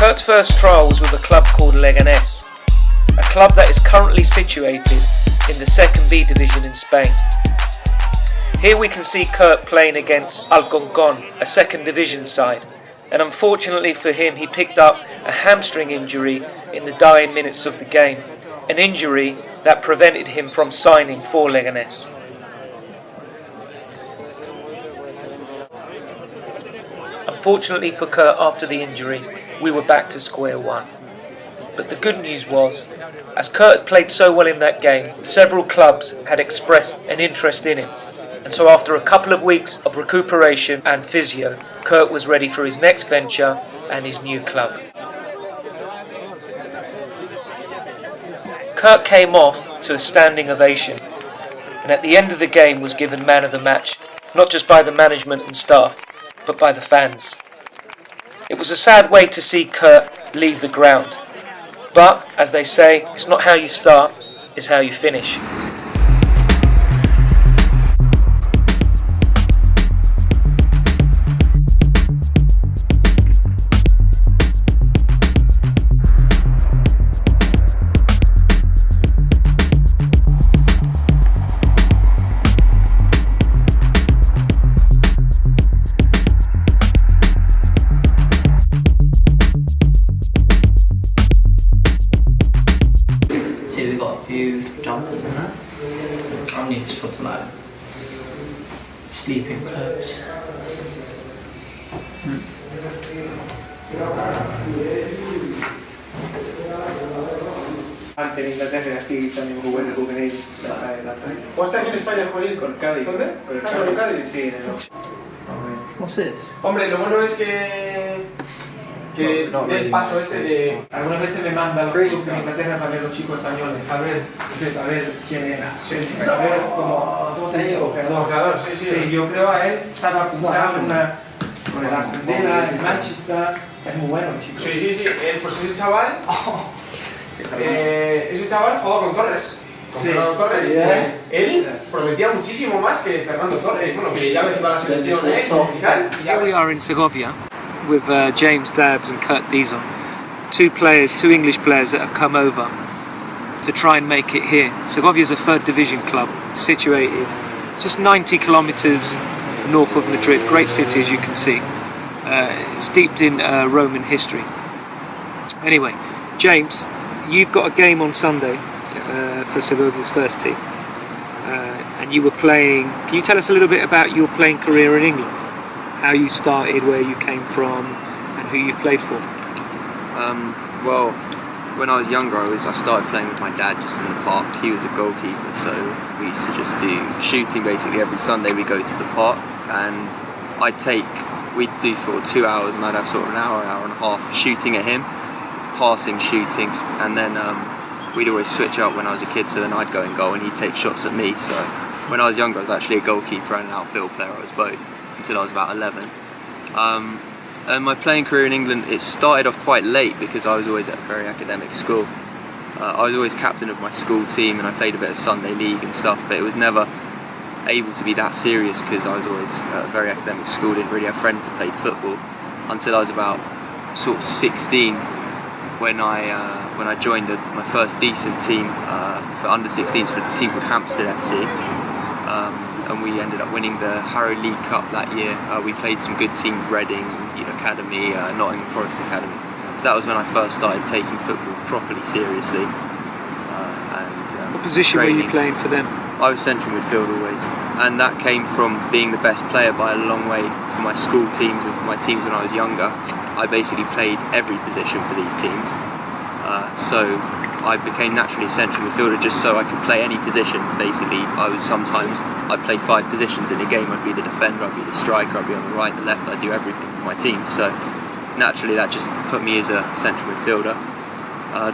Kurt's first trial was with a club called Leganés, a club that is currently situated in the second B division in Spain. Here we can see Kurt playing against Alcorcón, a second division side, and unfortunately for him he picked up a hamstring injury in the dying minutes of the game, an injury that prevented him from signing for Leganés. Unfortunately for Kurt, after the injury, we were back to square one. But the good news was, as Kurt had played so well in that game, several clubs had expressed an interest in him. And so after a couple of weeks of recuperation and physio, Kurt was ready for his next venture and his new club. Kurt came off to a standing ovation, and at the end of the game was given man of the match, not just by the management and staff, but by the fans. It was a sad way to see Kurt leave the ground, but as they say, it's not how you start, it's how you finish. See, we've got a few jumpers in that. I'll need this for tonight. Sleeping clothes. Antes en Inglaterra, así también muy bueno juvenil. ¿O está aquí en España juvenil? Con Cádiz. ¿Dónde? ¿Con Cádiz? Sí, en el 8. What's this? Hombre, lo bueno es que el paso este de... Algunas veces me mandan los clubes en Inglaterra para ver los chicos españoles, a ver quién es, a ver cómo se dice, ojeador, sí, yo creo a él, estaba apuntado con el Aston Villa, en Manchester, es muy bueno el chico. Sí, pues ese chaval jugaba con Torres. Fernando Torres, pues, él prometía muchísimo más que Fernando Torres, bueno, que ya ves para la selección y tal. Here we are in Segovia with James Dabbs and Kurt Dizon, two English players that have come over to try and make it here. Segovia is a third division club situated just 90 kilometers north of Madrid, great city as you can see, steeped in Roman history. Anyway, James, you've got a game on Sunday for Segovia's first team, and you were playing. Can you tell us a little bit about your playing career in England? How you started, where you came from, and who you played for? Well, when I was younger, I started playing with my dad just in the park. He was a goalkeeper, so we used to just do shooting basically every Sunday. We go to the park, and we'd do sort of 2 hours, and I'd have sort of an hour and a half shooting at him, passing, shooting, and then we'd always switch up when I was a kid. So then I'd go and goal, and he'd take shots at me. So when I was younger, I was actually a goalkeeper and an outfield player. I was both until I was about 11. And my playing career in England, it started off quite late because I was always at a very academic school. I was always captain of my school team, and I played a bit of Sunday league and stuff, but it was never able to be that serious because I was always at a very academic school, didn't really have friends that played football until I was about sort of 16 when I joined my first decent team for under 16s for a team called Hampstead FC. And we ended up winning the Harrow League Cup that year. We played some good teams, Reading Academy, Nottingham Forest Academy. So that was when I first started taking football properly seriously. What position were you playing for them? I was central midfield always, and that came from being the best player by a long way for my school teams and for my teams when I was younger. I basically played every position for these teams. So I became naturally a central midfielder just so I could play any position. Basically, I'd play 5 positions in a game. I'd be the defender, I'd be the striker, I'd be on the right, the left, I'd do everything for my team. So naturally that just put me as a central midfielder.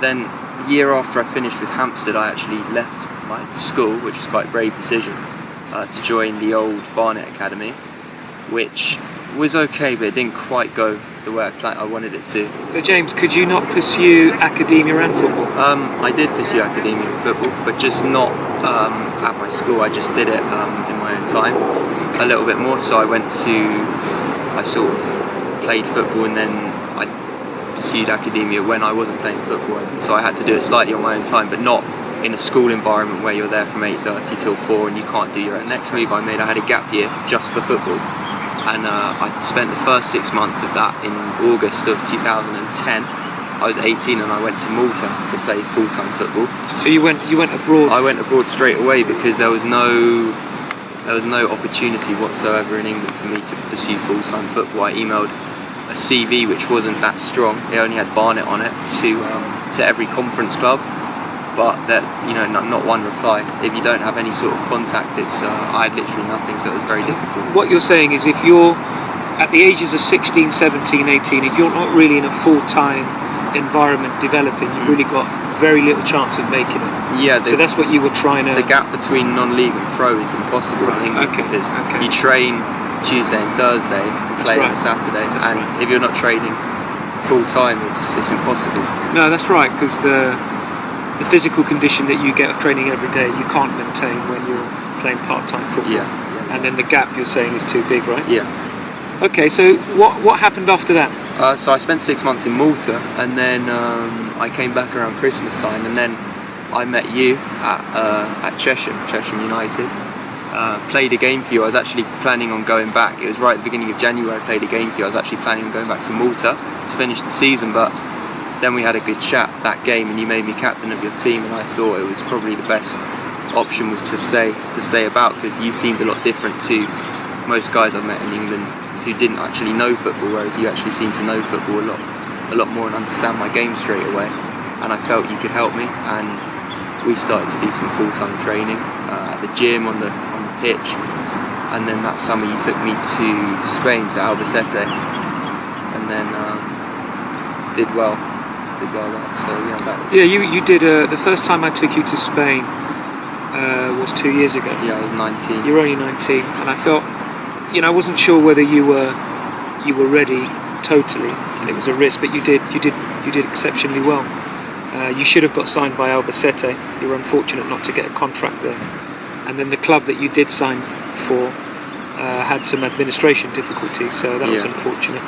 Then the year after I finished with Hampstead, I actually left my school, which was quite a brave decision, to join the old Barnet Academy, which was okay, but it didn't quite go the way I wanted it to. So James, could you not pursue academia and football? I did pursue academia and football, but just not at my school. I just did it in my own time a little bit more. So I sort of played football, and then I pursued academia when I wasn't playing football, so I had to do it slightly on my own time, but not in a school environment where you're there from 8:30 till 4 and you can't do your own. Next move I made, I had a gap year just for football, and I spent the first 6 months of that in August of 2010. I was 18 and I went to Malta to play full-time football. So you went abroad? I went abroad straight away because there was no opportunity whatsoever in England for me to pursue full-time football. I emailed a CV which wasn't that strong. It only had Barnet on it to every conference club, but not one reply. If you don't have any sort of contact, I had literally nothing, so it was very difficult. What you're saying is, if you're at the ages of 16, 17, 18, if you're not really in a full-time environment developing, you've really got very little chance of making it. Yeah. So that's what you were trying to... The gap between non-league and pro is impossible in England because you train Tuesday and Thursday, play on a Saturday, if you're not training full-time, it's impossible. No, that's right, because the physical condition that you get of training every day, you can't maintain when you're playing part-time football. Yeah. And then the gap, you're saying, is too big, right? Yeah. Okay, so what happened after that? So I spent 6 months in Malta, and then I came back around Christmas time, and then I met you at Chesham United. Played a game for you. I was actually planning on going back. It was right at the beginning of January. I played a game for you. I was actually planning on going back to Malta to finish the season, but then we had a good chat that game, and you made me captain of your team, and I thought it was probably the best option was to stay about, because you seemed a lot different to most guys I've met in England who didn't actually know football, whereas you actually seem to know football a lot more and understand my game straight away. And I felt you could help me, and we started to do some full-time training at the gym, on the pitch, and then that summer you took me to Spain, to Albacete, and then did well there. So yeah, that was... Yeah, you did. The first time I took you to Spain was 2 years ago. Yeah, I was 19. You were only 19, and I felt, I wasn't sure whether you were ready totally, and it was a risk, but you did exceptionally well. You should have got signed by Albacete. You were unfortunate not to get a contract there, and then the club that you did sign for had some administration difficulties, so that was unfortunate.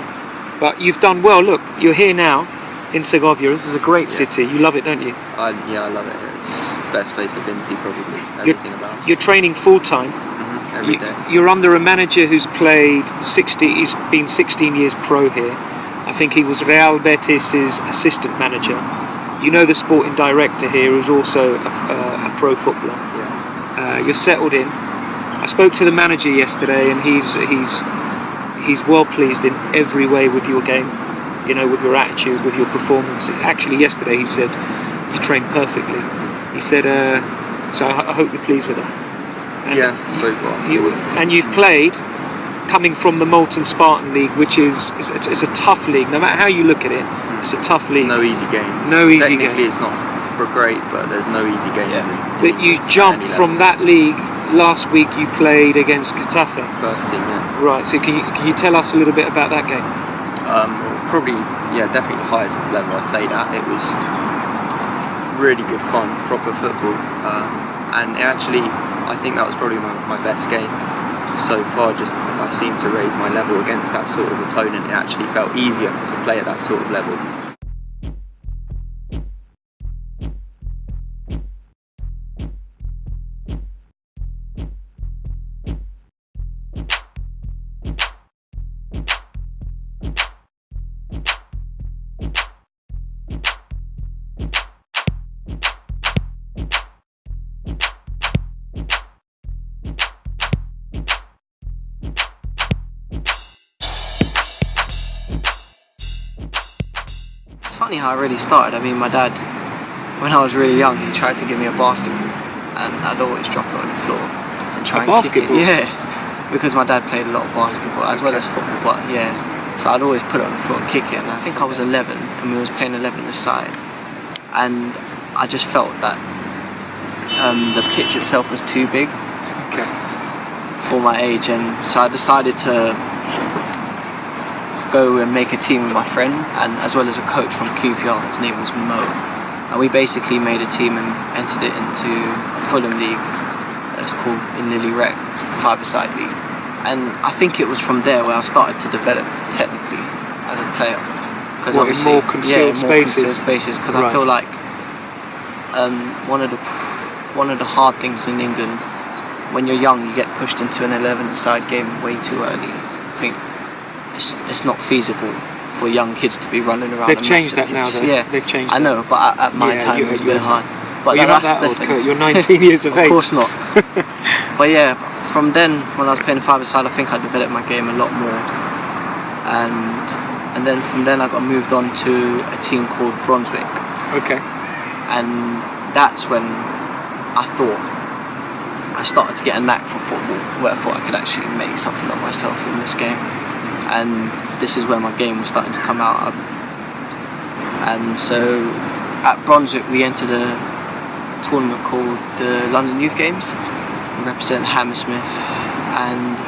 But you've done well. Look, you're here now in Segovia. This is a great city. You love it, don't you? I love it. It's the best place I've been to, probably. Everything about it. You're training full time. Every day. You're under a manager who's played 60. He's been 16 years pro here. I think he was Real Betis's assistant manager. You know the sporting director here, who's also a pro footballer. Yeah. You're settled in. I spoke to the manager yesterday, and he's well pleased in every way with your game. With your attitude, with your performance. Actually, yesterday he said you trained perfectly. He said, so I hope you're pleased with that. And so far. And you've played coming from the Molten Spartan League, which is a tough league. No matter how you look at it, it's a tough league. No easy game. No easy game. Technically, it's not great, but there's no easy games. But you jumped from that league last week. You played against Getafe. First team, yeah. Right. So can you tell us a little bit about that game? Probably, definitely the highest level I played at. It was really good fun, proper football, and actually, I think that was probably my best game so far. Just I seemed to raise my level against that sort of opponent. It actually felt easier to play at that sort of level. It's funny how I really started. I mean, my dad, when I was really young, he tried to give me a basketball, and I'd always drop it on the floor and try and kick it. Yeah, because my dad played a lot of basketball as well as football, but so I'd always put it on the floor and kick it. And I think I was 11, and we was playing 11 aside, and I just felt that the pitch itself was too big for my age, and so I decided to go and make a team with my friend, and as well as a coach from QPR. His name was Mo, and we basically made a team and entered it into a Fulham league. It's called in Lily Rec, 5-a-side league, and I think it was from there where I started to develop technically as a player, because What, in obviously more concealed spaces? Because Right. I feel like one of the hard things in England, when you're young, you get pushed into an 11-a-side game way too early. I think it's not feasible for young kids to be running around. They've and changed match that now, pitch. though. Yeah, They've changed I that. know, but at my Yeah, time it was a bit hard. But Well, you're not that's that the old, thing. Kurt. You're 19 years of Of age. course not. But yeah, from then, when I was playing five-a-side, I think I developed my game a lot more. And then from then I got moved on to a team called Brunswick. Okay. And that's when I thought I started to get a knack for football, where I thought I could actually make something of myself in this game. And this is where my game was starting to come out. And so at Brunswick we entered a tournament called the London Youth Games. We represented Hammersmith and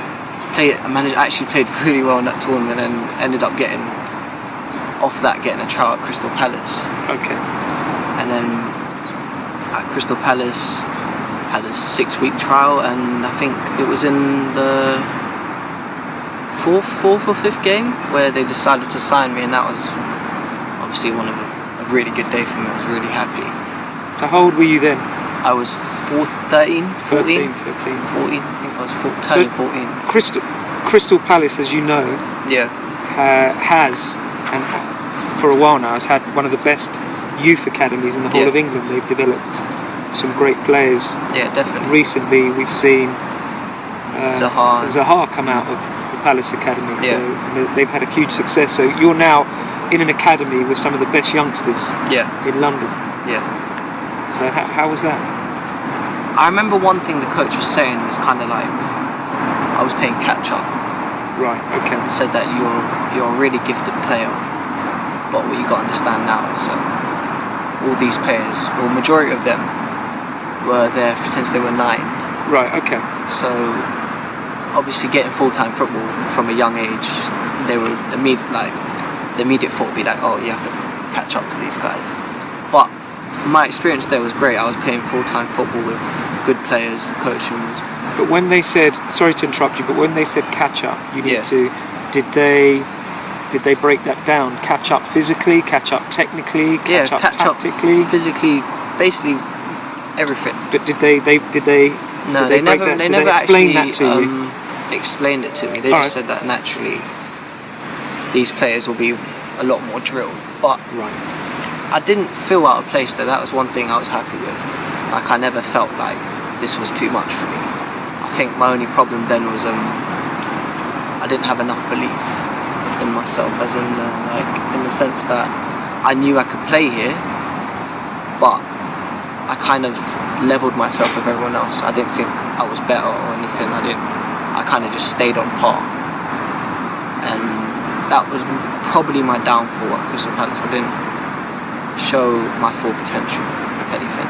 actually played really well in that tournament and ended up getting a trial at Crystal Palace. Okay. And then at Crystal Palace had a 6-week trial, and I think it was in the fourth or fifth game where they decided to sign me, and that was obviously a really good day for me. I was really happy. So how old were you then? I was 14. 13. 14, I think I was turning 14. Crystal Palace, as you know, Yeah, has, and for a while now, has had one of the best youth academies in the whole Yeah. of England. They've developed some great players. yeah, definitely. Recently, we've seen Zaha come out of the Palace Academy, Yeah. so they've had a huge success. So you're now in an academy with some of the best youngsters Yeah, in London. yeah. So how was that? I remember one thing the coach was saying was kind of like I was playing catch up. Right. Okay. He said that you're a really gifted player, but what you got to understand now is all these players, well, majority of them were there since they were 9. Right. Okay. So obviously getting full-time football from a young age, they were the immediate thought would be like, oh, you have to catch up to these guys. But my experience there was great. I was playing full-time football with good players, coaching. But when they said, sorry to interrupt you, but when they said catch up, you need Yeah. to. Did they break that down? Catch up physically, catch up technically, catch up tactically. Up physically, basically everything. But did they? No, did they break never. that- They did never explain actually that to you? explained it to me. They All just right. said that naturally these players will be a lot more drilled. But Right. I didn't feel out of place there. That was one thing I was happy with. Like I never felt like this was too much for me. I think my only problem then was I didn't have enough belief in myself, as in in the sense that I knew I could play here, but I kind of leveled myself with everyone else. I didn't think I was better or anything. I kind of just stayed on par, and that was probably my downfall at Crystal Palace. I didn't show my full potential, if anything.